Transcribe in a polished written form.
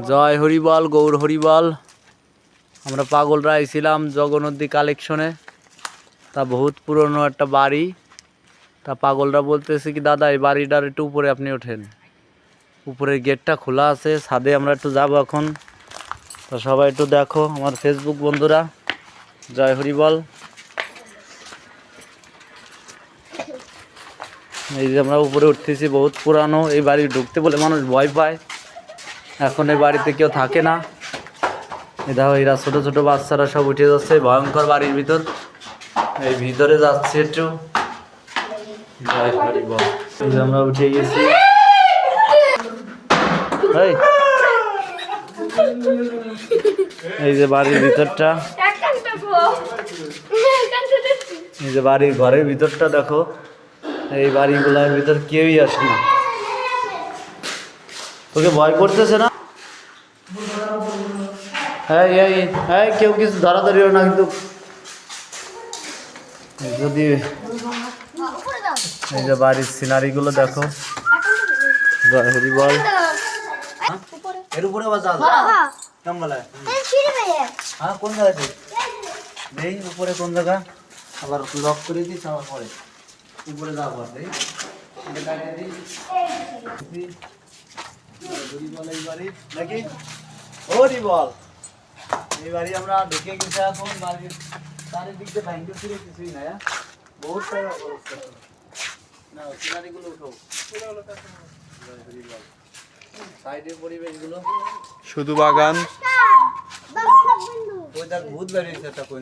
জয় হরিবল, গৌর হরিবল। আমরা পাগলরা আইছিলাম জগন্নদী কালেকশনে। তা বহুত পুরনো একটা বাড়ি। তা পাগলরা বলতেছে কি দাদা এই বাড়িটার একটু উপরে আপনি ওঠেন। উপরের গেটটা খোলা আছে, ছাদে আমরা একটু যাবো এখন। তা সবাই একটু দেখো আমার ফেসবুক বন্ধুরা। জয় হরিবল। এই যে আমরা উপরে উঠতেছি, বহুত পুরানো এই বাড়ি। ঢুকতে বলে মানুষ ভয় পায়, এখন এই বাড়িতে কেউ থাকে না। দেখো এরা ছোট ছোট বাচ্চারা সব উঠে যাচ্ছে ভয়ঙ্কর বাড়ির ভিতর। এই ভিতরে যাচ্ছে একটু। জয় হরিবল। এই যে আমরা উঠে গেছি। এই যে বাড়ির ভিতরটা, এই যে বাড়ির ঘরের ভিতরটা দেখো। এই বাড়িগুলোর ভিতর কেউই আসে না। তোকে ভয় করতেছে না? হ্যাঁ হ্যাঁ, কেউ কিছু ধরাধরিও না কিন্তু। যদি এই যে বাড়ির সিনারি গুলো দেখো। জয় হরিবল। এর উপরে বাজা কেমন বলে? হ্যাঁ, কোন জায়গাতে দেই? উপরে কোন জায়গা? আবার লক করে দিস। আমার পরে উপরে যাবো দেই এই বাড়ি নাকি হরিবল। এই বাড়ি আমরা ঢুকে গেছি এখন। বাড়ির চারিদিক দিয়ে ভাঙ্গে ফিরে কিছুই না। বহুত টাকা খরচ করছে না। সিনারিগুলো উঠো। সাইডের পরিবেশগুলো শুধু বাগান। ওই দেখ ভূত বেরিয়েছে একটা কোন